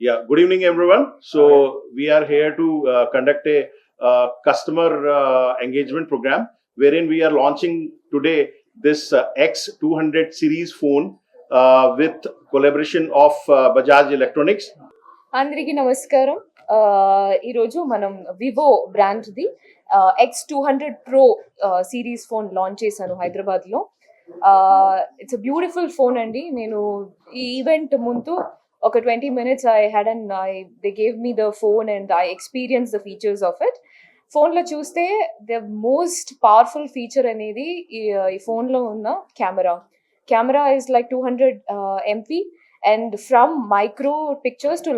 Yeah, good evening, everyone. So we are here to conduct a customer engagement program wherein we are launching today this X200 series phone with collaboration of Bajaj Electronics. అందరికీ నమస్కారం. ఈరోజు మనం Vivo బ్రాండ్ది X200 Pro series phone launch చేశాను హైదరాబాద్లో. It's a beautiful phone అండి. నేను ఈ ఈవెంట్ ముందు ఒక 20 minutes they gave me the phone and I experience the features of it. ఫోన్లో చూస్తే ద మోస్ట్ పవర్ఫుల్ ఫీచర్ అనేది ఈ ఫోన్లో ఉన్న camera. Camera is like 200 MP and from micro pictures to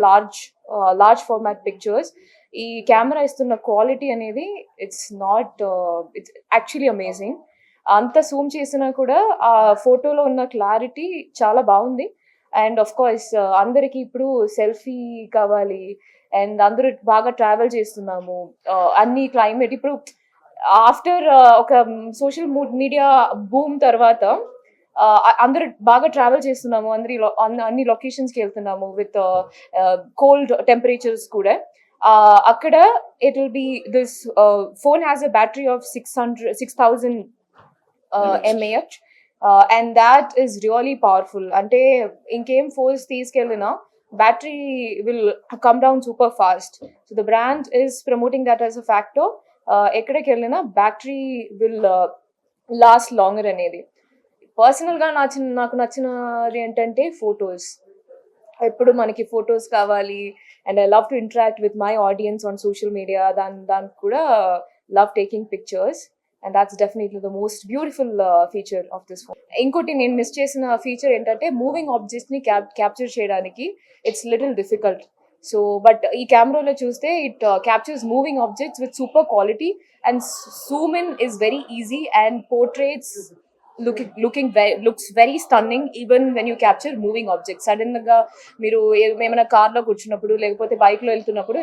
large format pictures. ఈ camera ఇస్తున్న quality అనేది it's actually amazing. అంత జూమ్ చేసినా కూడా ఆ ఫోటోలో ఉన్న క్లారిటీ చాలా బాగుంది. అండ్ ఆఫ్ కోర్స్ అందరికి ఇప్పుడు సెల్ఫీ కావాలి అండ్ అందరూ బాగా ట్రావెల్ చేస్తున్నాము. అన్ని క్లైమేట్ ఇప్పుడు ఆఫ్టర్ ఒక సోషల్ మీడియా బూమ్ తర్వాత అందరూ బాగా ట్రావెల్ చేస్తున్నాము, అన్ని లొకేషన్స్కి వెళ్తున్నాము విత్ కోల్డ్ టెంపరేచర్స్ కూడా. అక్కడ it will be this phone has a battery of 6000 mAh and that is really powerful. అంటే ఇంకేం ఫోన్స్ తీసుకెళ్ళినా battery will come down super fast. So the brand is promoting that as a factor. ఎక్కడికి వెళ్ళినా battery will last longer అనేది. పర్సనల్గా నాకు నచ్చినది ఏంటంటే ఫొటోస్. ఎప్పుడు మనకి ఫొటోస్ కావాలి and I love to interact with my audience on social media. దానికి కూడా love taking pictures and that's definitely the most beautiful feature of this phone. ఇంకోటి నేను మిస్ చేసిన ఫీచర్ ఏంటంటే మూవింగ్ ఆబ్జెక్ట్స్ని క్యాప్చర్ చేయడానికి it's little difficult. So but ఈ కెమెరాలో చూస్తే it captures moving objects with super quality and Zoom in is very easy and portraits looks very stunning even when you capture moving objects. Sudden గా మీరు ఏమైనా కార్లో కూర్చున్నప్పుడు లేకపోతే బైక్లో వెళ్తున్నప్పుడు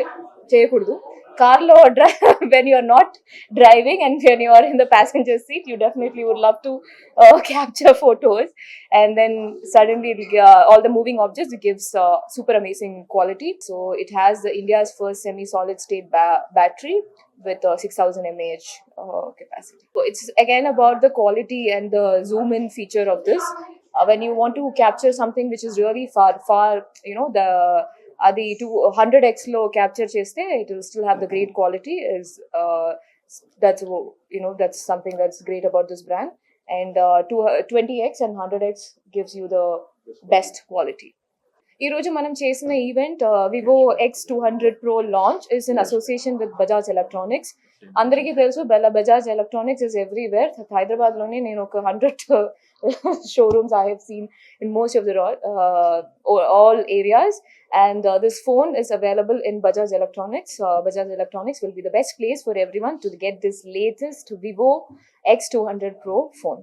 చేయకూడదు. కార్లో when you are not driving and when you are in the passenger seat, you definitely would love to capture photos and then suddenly all the moving objects, it gives super amazing quality. So it has the India's first semi solid state battery with 6000 mAh capacity. So it's again about the quality and the zoom in feature of this. When you want to capture something which is really far, the అది 200x లో capture చేస్తే it will still have the great quality. That's something that's great about this brand. And 20x and 100x gives you the best quality. ఈరోజు మనం చేసిన event Vivo X200 Pro launch is in association with Bajaj electronics. అందరికీ తెలుసు Bajaj electronics is everywhere. హైదరాబాద్లోనే నేను ఒక 100 showrooms I have seen in most of the all areas. And this phone is available in Bajaj Electronics. Bajaj Electronics will be the best place for everyone to get this latest Vivo X200 Pro phone.